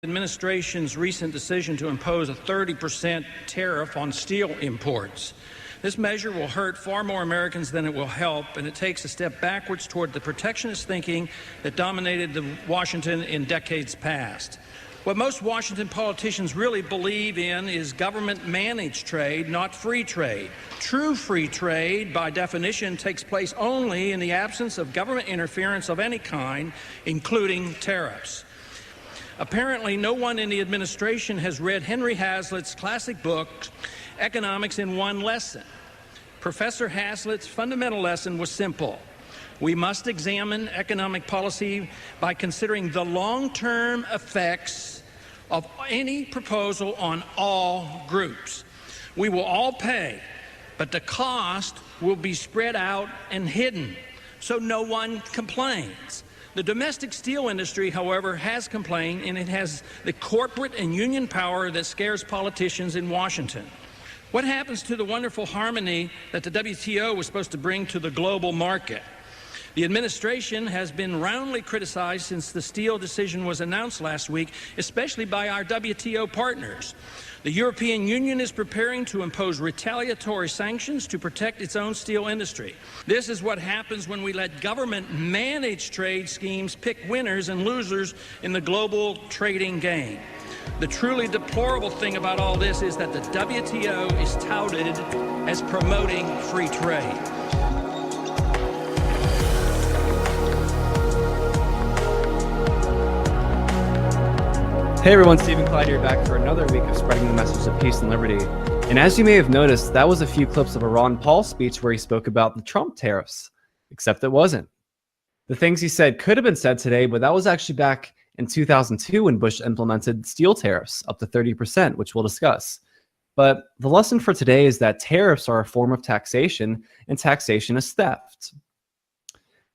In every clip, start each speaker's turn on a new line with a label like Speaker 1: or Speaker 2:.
Speaker 1: Administration's recent decision to impose a 30% tariff on steel imports. This measure will hurt far more Americans than it will help, and it takes a step backwards toward the protectionist thinking that dominated Washington in decades past. What most Washington politicians really believe in is government-managed trade, not free trade. True free trade, by definition, takes place only in the absence of government interference of any kind, including tariffs. Apparently, no one in the administration has read Henry Hazlitt's classic book, Economics in One Lesson. Professor Hazlitt's fundamental lesson was simple. We must examine economic policy by considering the long-term effects of any proposal on all groups. We will all pay, but the cost will be spread out and hidden, so no one complains. The domestic steel industry, however, has complained, and it has the corporate and union power that scares politicians in Washington. What happens to the wonderful harmony that the WTO was supposed to bring to the global market? The administration has been roundly criticized since the steel decision was announced last week, especially by our WTO partners. The European Union is preparing to impose retaliatory sanctions to protect its own steel industry. This is what happens when we let government-managed trade schemes pick winners and losers in the global trading game. The truly deplorable thing about all this is that the WTO is touted as promoting free trade.
Speaker 2: Hey everyone, Stephen Clyde here, back for another week of spreading the message of peace and liberty. And as you may have noticed, that was a few clips of a Ron Paul speech where he spoke about the Trump tariffs, except it wasn't. The things he said could have been said today, but that was actually back in 2002 when Bush implemented steel tariffs up to 30%, which we'll discuss. But the lesson for today is that tariffs are a form of taxation, and taxation is theft.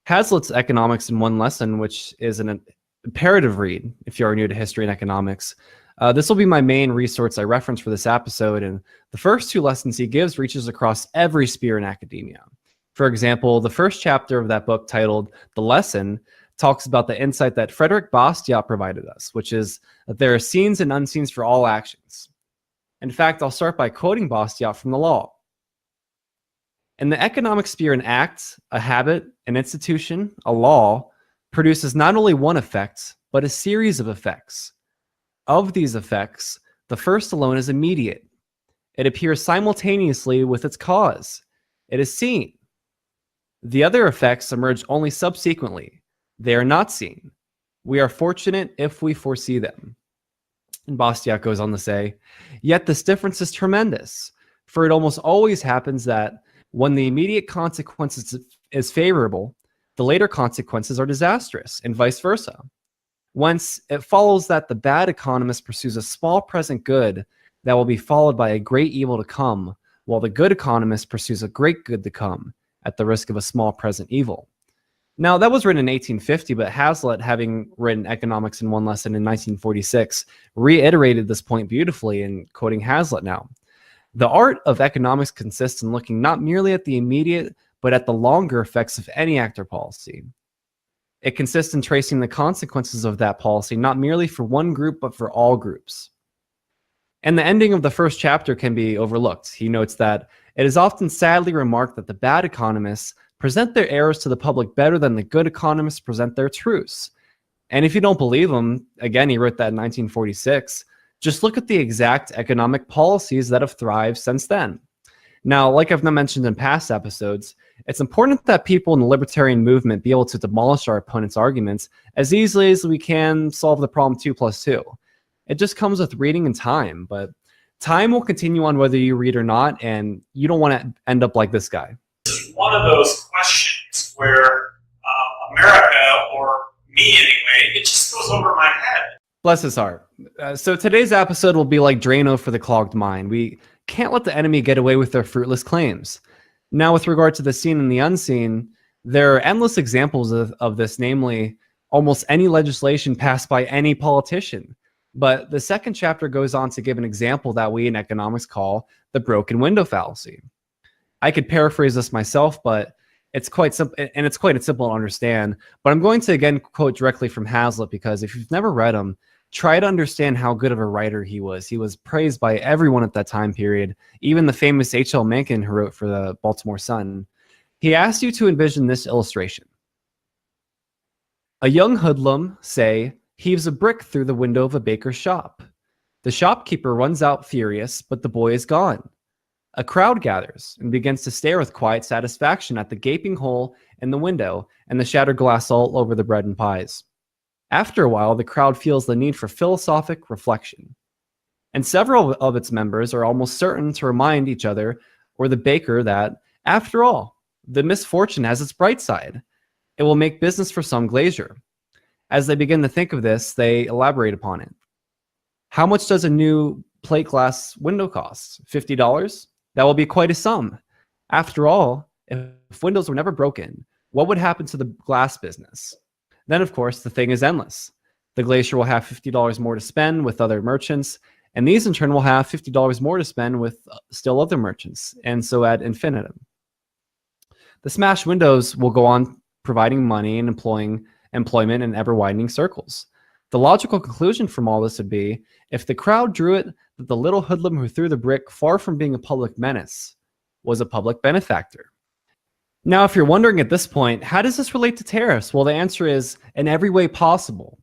Speaker 2: Hazlitt's Economics in One Lesson, which is an imperative read if you are new to history and economics. This will be my main resource I reference for this episode, and the first two lessons he gives reaches across every sphere in academia. For example, the first chapter of that book, titled The Lesson, talks about the insight that Frederick Bastiat provided us, which is that there are scenes and unseens for all actions. In fact, I'll start by quoting Bastiat from the law. In the economic sphere, an act, a habit, an institution, a law, produces not only one effect, but a series of effects. Of these effects, the first alone is immediate. It appears simultaneously with its cause. It is seen. The other effects emerge only subsequently. They are not seen. We are fortunate if we foresee them. And Bastiat goes on to say, yet this difference is tremendous, for it almost always happens that when the immediate consequences is favorable, the later consequences are disastrous, and vice versa. Whence, it follows that the bad economist pursues a small present good that will be followed by a great evil to come, while the good economist pursues a great good to come, at the risk of a small present evil. Now, that was written in 1850, but Hazlitt, having written Economics in One Lesson in 1946, reiterated this point beautifully in quoting Hazlitt now. The art of economics consists in looking not merely at the immediate, but at the longer effects of any act or policy. It consists in tracing the consequences of that policy, not merely for one group, but for all groups. And the ending of the first chapter can be overlooked. He notes that it is often sadly remarked that the bad economists present their errors to the public better than the good economists present their truths. And if you don't believe him, again, he wrote that in 1946, just look at the exact economic policies that have thrived since then. Now, like I've mentioned in past episodes, it's important that people in the libertarian movement be able to demolish our opponent's arguments as easily as we can solve the problem 2 + 2. It just comes with reading and time, but time will continue on whether you read or not, and you don't want to end up like this guy.
Speaker 3: It's one of those questions where America, or me anyway, it just goes over my head.
Speaker 2: Bless his heart. So today's episode will be like Drano for the clogged mind. We can't let the enemy get away with their fruitless claims. Now, with regard to the seen and the unseen, there are endless examples of this, namely almost any legislation passed by any politician. But the second chapter goes on to give an example that we in economics call the broken window fallacy. I could paraphrase this myself, but it's quite simple, and it's quite simple to understand. But I'm going to again quote directly from Hazlitt, because if you've never read him, try to understand how good of a writer he was. He was praised by everyone at that time period, even the famous H.L. Mencken, who wrote for the Baltimore Sun. He asked you to envision this illustration. A young hoodlum, say, heaves a brick through the window of a baker's shop. The shopkeeper runs out furious, but the boy is gone. A crowd gathers and begins to stare with quiet satisfaction at the gaping hole in the window and the shattered glass all over the bread and pies. After a while, the crowd feels the need for philosophic reflection, and several of its members are almost certain to remind each other or the baker that, after all, the misfortune has its bright side. It will make business for some glazier. As they begin to think of this, they elaborate upon it. How much does a new plate glass window cost? $50? That will be quite a sum. After all, if windows were never broken, what would happen to the glass business? Then, of course, the thing is endless. The glazier will have $50 more to spend with other merchants, and these in turn will have $50 more to spend with still other merchants, and so ad infinitum. The smashed windows will go on providing money and employment in ever-widening circles. The logical conclusion from all this would be, if the crowd drew it that the little hoodlum who threw the brick, far from being a public menace, was a public benefactor. Now, if you're wondering at this point, how does this relate to tariffs? Well, the answer is in every way possible.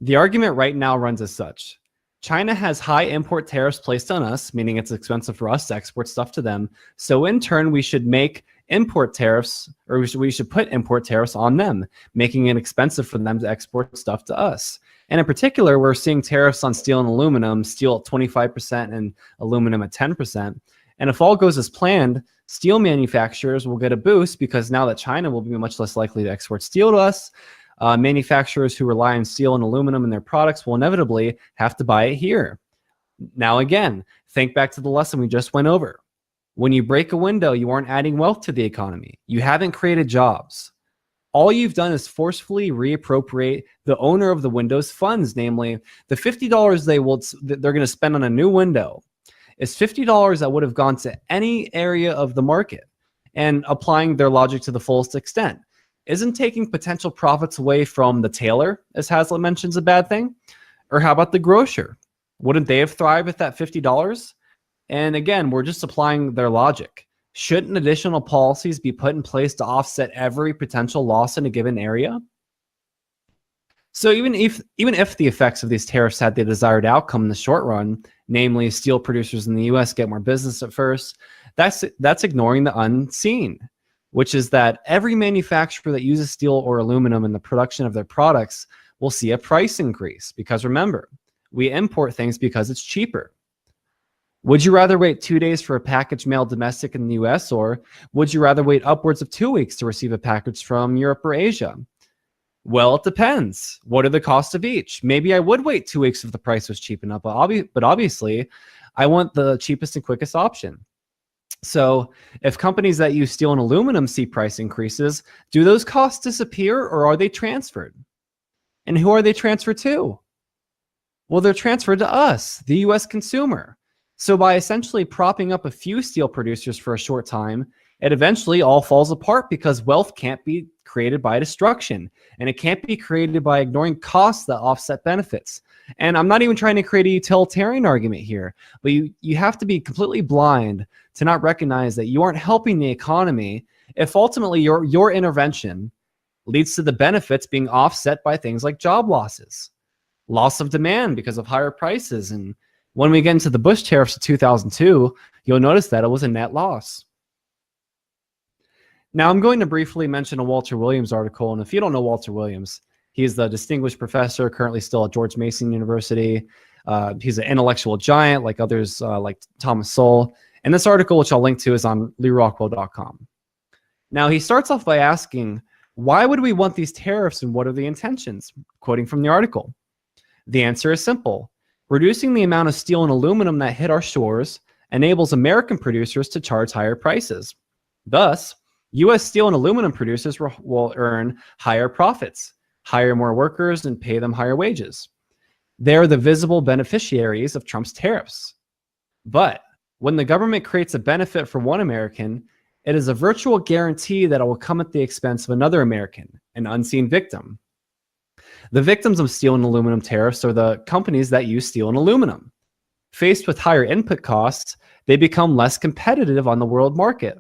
Speaker 2: The argument right now runs as such. China has high import tariffs placed on us, meaning it's expensive for us to export stuff to them. So in turn, we should make import tariffs, or we should put import tariffs on them, making it expensive for them to export stuff to us. And in particular, we're seeing tariffs on steel and aluminum, steel at 25% and aluminum at 10%. And if all goes as planned, steel manufacturers will get a boost because now that China will be much less likely to export steel to us, manufacturers who rely on steel and aluminum in their products will inevitably have to buy it here. Now again, think back to the lesson we just went over. When you break a window, you aren't adding wealth to the economy. You haven't created jobs. All you've done is forcefully reappropriate the owner of the window's funds, namely the $50 they're going to spend on a new window is $50 that would have gone to any area of the market. And applying their logic to the fullest extent, isn't taking potential profits away from the tailor, as Hazlitt mentions, a bad thing? Or how about the grocer? Wouldn't they have thrived with that $50? And again, we're just applying their logic. Shouldn't additional policies be put in place to offset every potential loss in a given area? So even if the effects of these tariffs had the desired outcome in the short run, namely steel producers in the US get more business at first, that's ignoring the unseen, which is that every manufacturer that uses steel or aluminum in the production of their products will see a price increase. Because remember, we import things because it's cheaper. Would you rather wait 2 days for a package mailed domestic in the US, or would you rather wait upwards of 2 weeks to receive a package from Europe or Asia? Well, it depends. What are the costs of each? Maybe I would wait 2 weeks if the price was cheap enough, but obviously I want the cheapest and quickest option. So if companies that use steel and aluminum see price increases, do those costs disappear or are they transferred? And who are they transferred to? Well, they're transferred to us, the US consumer. So by essentially propping up a few steel producers for a short time, it eventually all falls apart because wealth can't be created by destruction, and it can't be created by ignoring costs that offset benefits. And I'm not even trying to create a utilitarian argument here, but you have to be completely blind to not recognize that you aren't helping the economy if ultimately your intervention leads to the benefits being offset by things like job losses, loss of demand because of higher prices. And when we get into the Bush tariffs of 2002, you'll notice that it was a net loss. Now, I'm going to briefly mention a Walter Williams article. And if you don't know Walter Williams, he's the distinguished professor currently still at George Mason University. He's an intellectual giant like others like Thomas Sowell. And this article, which I'll link to, is on LeeRockwell.com. Now, he starts off by asking, why would we want these tariffs and what are the intentions? Quoting from the article. The answer is simple. Reducing the amount of steel and aluminum that hit our shores enables American producers to charge higher prices. Thus, U.S. steel and aluminum producers will earn higher profits, hire more workers, and pay them higher wages. They're the visible beneficiaries of Trump's tariffs. But when the government creates a benefit for one American, it is a virtual guarantee that it will come at the expense of another American, an unseen victim. The victims of steel and aluminum tariffs are the companies that use steel and aluminum. Faced with higher input costs, they become less competitive on the world market.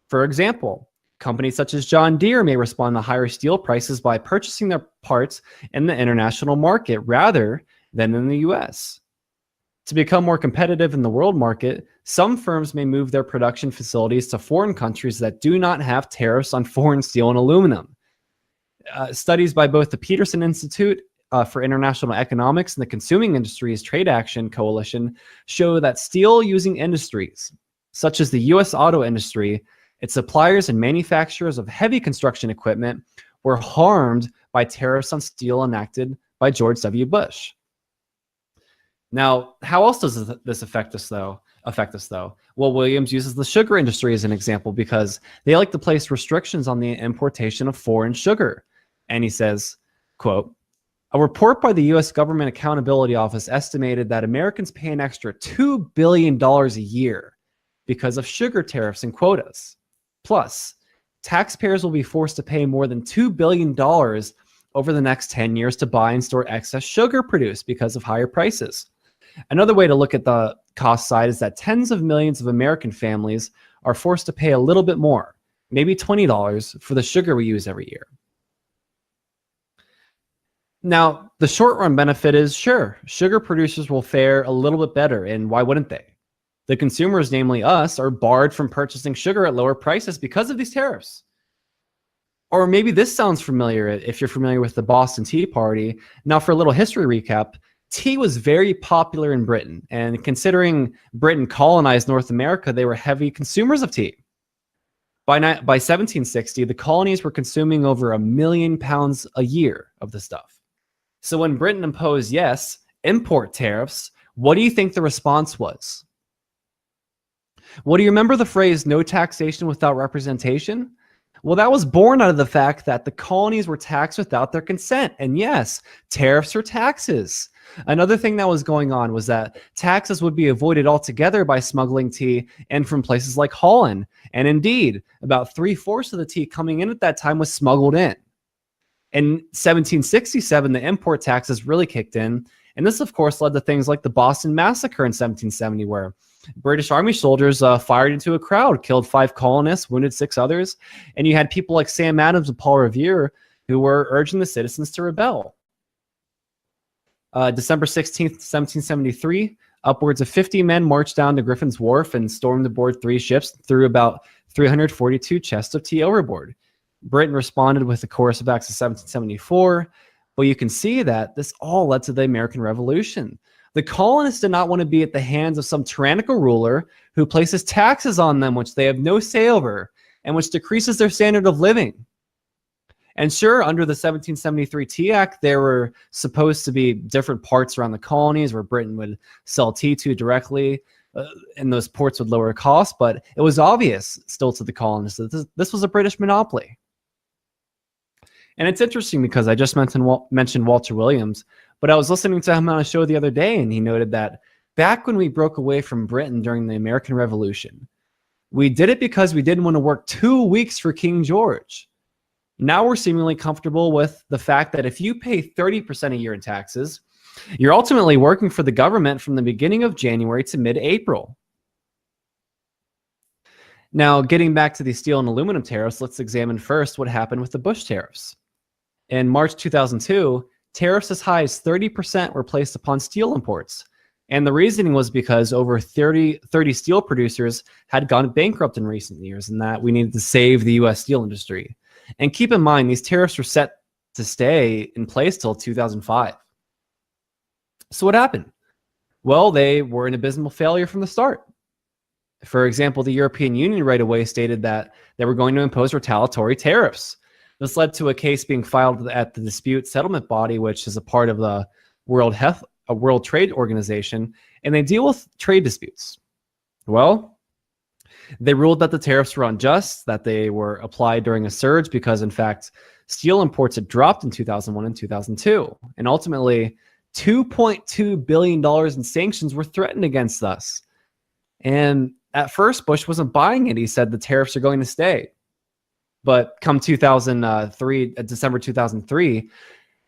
Speaker 2: For example, companies such as John Deere may respond to higher steel prices by purchasing their parts in the international market rather than in the US. To become more competitive in the world market, some firms may move their production facilities to foreign countries that do not have tariffs on foreign steel and aluminum. Studies by both the Peterson Institute for International Economics and the Consuming Industries Trade Action Coalition show that steel-using industries, such as the U.S. auto industry, its suppliers and manufacturers of heavy construction equipment, were harmed by tariffs on steel enacted by George W. Bush. Now, how else does this affect us, though? Well, Williams uses the sugar industry as an example because they like to place restrictions on the importation of foreign sugar. And he says, quote, "A report by the U.S. Government Accountability Office estimated that Americans pay an extra $2 billion a year because of sugar tariffs and quotas. Plus, taxpayers will be forced to pay more than $2 billion over the next 10 years to buy and store excess sugar produced because of higher prices." Another way to look at the cost side is that tens of millions of American families are forced to pay a little bit more, maybe $20 for the sugar we use every year. Now, the short run benefit is, sure, sugar producers will fare a little bit better, and why wouldn't they? The consumers, namely us, are barred from purchasing sugar at lower prices because of these tariffs. Or maybe this sounds familiar if you're familiar with the Boston Tea Party. Now, for a little history recap, tea was very popular in Britain, and considering Britain colonized North America, they were heavy consumers of tea. By 1760, the colonies were consuming over 1 million pounds a year of the stuff. So when Britain imposed, yes, import tariffs, what do you think the response was? Well, do you remember the phrase, no taxation without representation? Well, that was born out of the fact that the colonies were taxed without their consent. And yes, tariffs are taxes. Another thing that was going on was that taxes would be avoided altogether by smuggling tea in from places like Holland. And indeed, about 3/4 of the tea coming in at that time was smuggled in. In 1767, the import taxes really kicked in. And this, of course, led to things like the Boston Massacre in 1770, where British Army soldiers fired into a crowd, killed 5 colonists, wounded 6 others. And you had people like Sam Adams and Paul Revere who were urging the citizens to rebel. December 16th, 1773, upwards of 50 men marched down to Griffin's Wharf and stormed aboard 3 ships, threw about 342 chests of tea overboard. Britain responded with the chorus of acts of 1774, but you can see that this all led to the American Revolution. The colonists did not want to be at the hands of some tyrannical ruler who places taxes on them which they have no say over and which decreases their standard of living. And sure, under the 1773 Tea Act, there were supposed to be different parts around the colonies where Britain would sell tea to directly, and those ports would lower costs, but it was obvious still to the colonists that this was a British monopoly. And it's interesting because I just mentioned Walter Williams, but I was listening to him on a show the other day, and he noted that back when we broke away from Britain during the American Revolution, we did it because we didn't want to work 2 weeks for King George. Now we're seemingly comfortable with the fact that if you pay 30% a year in taxes, you're ultimately working for the government from the beginning of January to mid-April. Now, getting back to the steel and aluminum tariffs, let's examine first what happened with the Bush tariffs. In March 2002, tariffs as high as 30% were placed upon steel imports. And the reasoning was because over 30 steel producers had gone bankrupt in recent years, and that we needed to save the U.S. steel industry. And keep in mind, these tariffs were set to stay in place till 2005. So what happened? Well, they were an abysmal failure from the start. For example, the European Union right away stated that they were going to impose retaliatory tariffs. This led to a case being filed at the Dispute Settlement Body, which is a part of the World Trade Organization, and they deal with trade disputes. Well, they ruled that the tariffs were unjust, that they were applied during a surge because, in fact, steel imports had dropped in 2001 and 2002. And ultimately, $2.2 billion in sanctions were threatened against us. And at first, Bush wasn't buying it. He said the tariffs are going to stay. But come December 2003,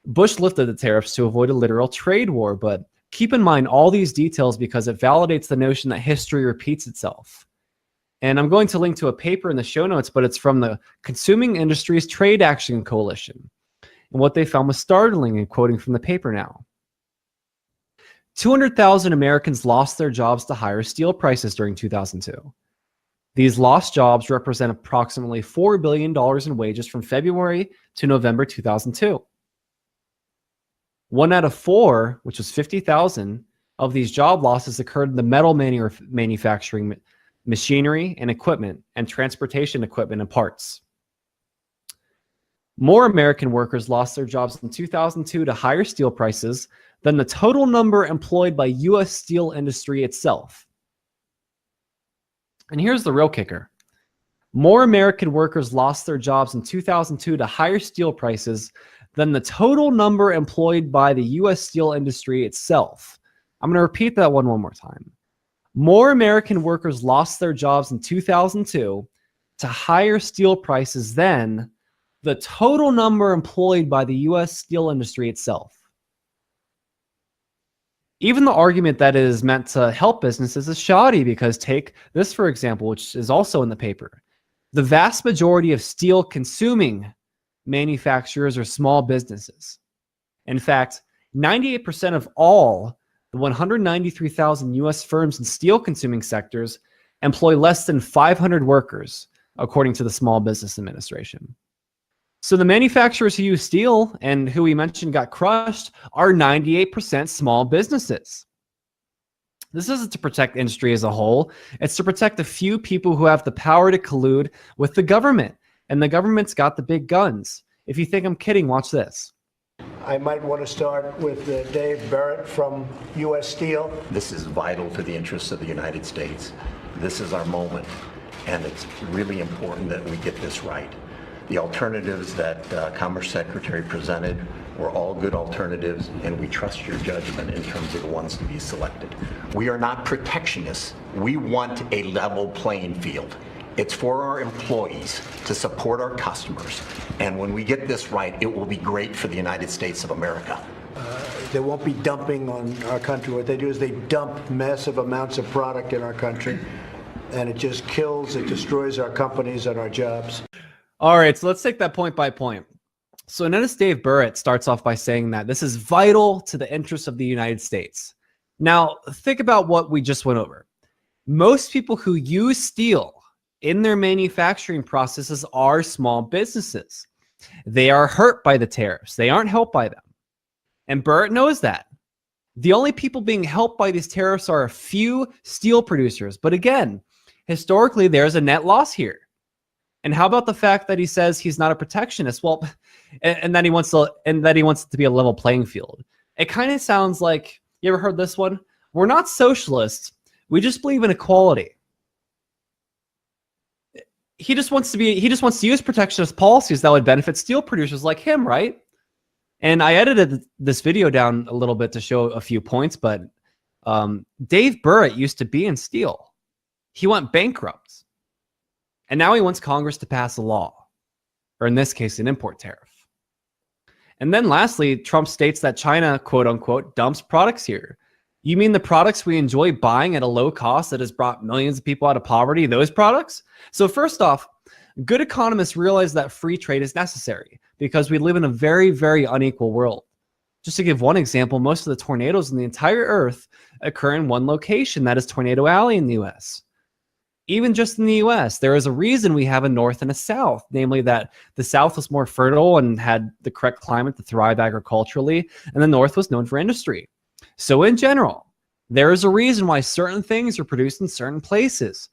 Speaker 2: Bush lifted the tariffs to avoid a literal trade war, but keep in mind all these details because it validates the notion that history repeats itself. And I'm going to link to a paper in the show notes, but it's from the Consuming Industries Trade Action Coalition. And what they found was startling, and quoting from the paper now. 200,000 Americans lost their jobs to higher steel prices during 2002. These lost jobs represent approximately $4 billion in wages from February to November 2002. 1 out of 4, which was 50,000, of these job losses occurred in the metal manufacturing, machinery and equipment, and transportation equipment and parts. More American workers lost their jobs in 2002 to higher steel prices than the total number employed by U.S. steel industry itself. And here's the real kicker. More American workers lost their jobs in 2002 to higher steel prices than the total number employed by the U.S. steel industry itself. I'm going to repeat that one more time. More American workers lost their jobs in 2002 to higher steel prices than the total number employed by the U.S. steel industry itself. Even the argument that it is meant to help businesses is shoddy because take this, for example, which is also in the paper. The vast majority of steel consuming manufacturers are small businesses. In fact, 98% of all the 193,000 U.S. firms in steel-consuming sectors employ less than 500 workers, according to the Small Business Administration. So the manufacturers who use steel and who we mentioned got crushed are 98% small businesses. This isn't to protect industry as a whole. It's to protect a few people who have the power to collude with the government. And the government's got the big guns. If you think I'm kidding, watch this.
Speaker 4: I might want to start with Dave Barrett from U.S. Steel.
Speaker 5: This is vital to the interests of the United States. This is our moment, and it's really important that we get this right. The alternatives that Commerce Secretary presented were all good alternatives, and we trust your judgment in terms of the ones to be selected. We are not protectionists. We want a level playing field. It's for our employees to support our customers. And when we get this right, it will be great for the United States of America.
Speaker 4: They won't be dumping on our country. What they do is they dump massive amounts of product in our country, and it just kills, it destroys our companies and our jobs.
Speaker 2: All right, so let's take that point by point. So notice Dave Barrett starts off by saying that this is vital to the interests of the United States. Now, think about what we just went over. Most people who use steel in their manufacturing processes are small businesses. They are hurt by the tariffs. They aren't helped by them. And Barrett knows that. The only people being helped by these tariffs are a few steel producers. But again, historically, there's a net loss here. And how about the fact that he says he's not a protectionist? Well, and that he wants it to be a level playing field. It kind of sounds like, you ever heard this one? We're not socialists. We just believe in equality. He just wants to use protectionist policies that would benefit steel producers like him, right? And I edited this video down a little bit to show a few points, but Dave Barrett used to be in steel. He went bankrupt. And now he wants Congress to pass a law, or in this case, an import tariff. And then lastly, Trump states that China, quote unquote, dumps products here. You mean the products we enjoy buying at a low cost that has brought millions of people out of poverty, those products? So first off, good economists realize that free trade is necessary because we live in a very, very unequal world. Just to give one example, most of the tornadoes in the entire earth occur in one location, that is Tornado Alley in the US. Even just in the US, there is a reason we have a north and a south, namely that the south was more fertile and had the correct climate to thrive agriculturally, and the north was known for industry. So in general, there is a reason why certain things are produced in certain places.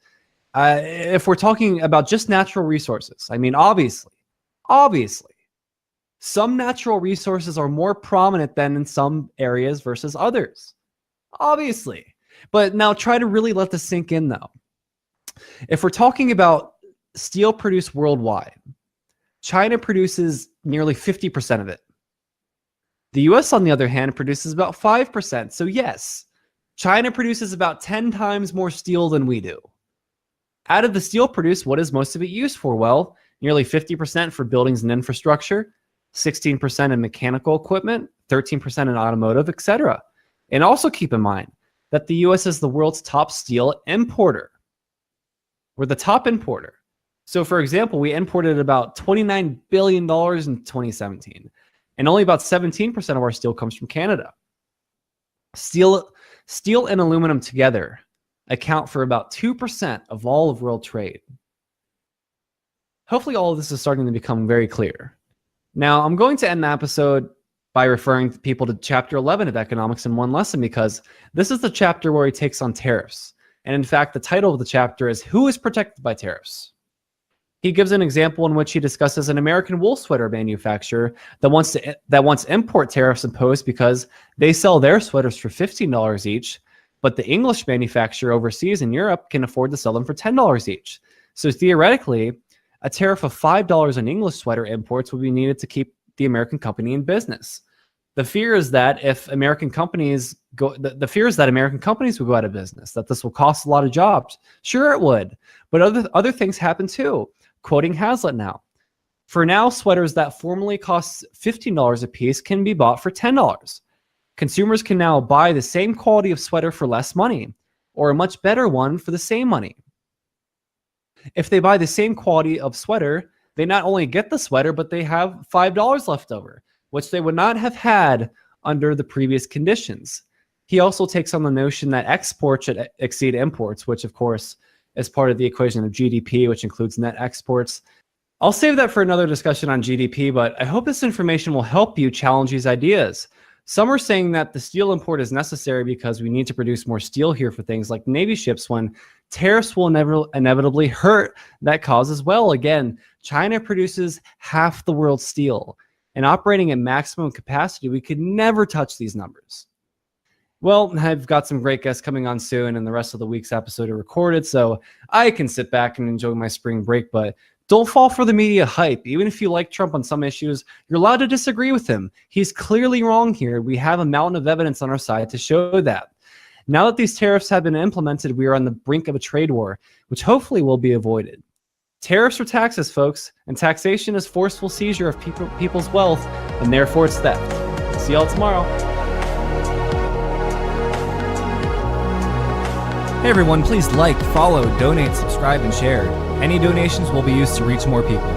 Speaker 2: If we're talking about just natural resources, I mean, obviously, some natural resources are more prominent than in some areas versus others. Obviously. But now try to really let this sink in, though. If we're talking about steel produced worldwide, China produces nearly 50% of it. The US, on the other hand, produces about 5%. So yes, China produces about 10 times more steel than we do. Out of the steel produced, what is most of it used for? Well, nearly 50% for buildings and infrastructure, 16% in mechanical equipment, 13% in automotive, etc. And also keep in mind that the US is the world's top steel importer. We're the top importer. So for example, we imported about $29 billion in 2017, and only about 17% of our steel comes from Canada. Steel and aluminum together account for about 2% of all of world trade. Hopefully all of this is starting to become very clear. Now, I'm going to end the episode by referring people to Chapter 11 of Economics in One Lesson, because this is the chapter where he takes on tariffs. And in fact, the title of the chapter is Who is Protected by Tariffs? He gives an example in which he discusses an American wool sweater manufacturer that wants import tariffs imposed because they sell their sweaters for $15 each, but the English manufacturer overseas in Europe can afford to sell them for $10 each. So theoretically, a tariff of $5 on English sweater imports would be needed to keep the American company in business. The fear is that if American companies will go out of business, that this will cost a lot of jobs. Sure, it would, but other things happen too. Quoting Hazlitt now. For now, sweaters that formerly cost $15 a piece can be bought for $10. Consumers can now buy the same quality of sweater for less money, or a much better one for the same money. If they buy the same quality of sweater, they not only get the sweater, but they have $5 left over, which they would not have had under the previous conditions. He also takes on the notion that exports should exceed imports, which of course is part of the equation of GDP, which includes net exports. I'll save that for another discussion on GDP, but I hope this information will help you challenge these ideas. Some are saying that the steel import is necessary because we need to produce more steel here for things like Navy ships, when tariffs will inevitably hurt that cause as well. Again, China produces half the world's steel, and operating at maximum capacity, we could never touch these numbers. Well, I've got some great guests coming on soon, and the rest of the week's episode are recorded, so I can sit back and enjoy my spring break, but don't fall for the media hype. Even if you like Trump on some issues, you're allowed to disagree with him. He's clearly wrong here. We have a mountain of evidence on our side to show that. Now that these tariffs have been implemented, we are on the brink of a trade war, which hopefully will be avoided. Tariffs are taxes, folks, and taxation is forceful seizure of people's wealth, and therefore it's theft. See y'all tomorrow. Hey everyone, please like, follow, donate, subscribe, and share. Any donations will be used to reach more people.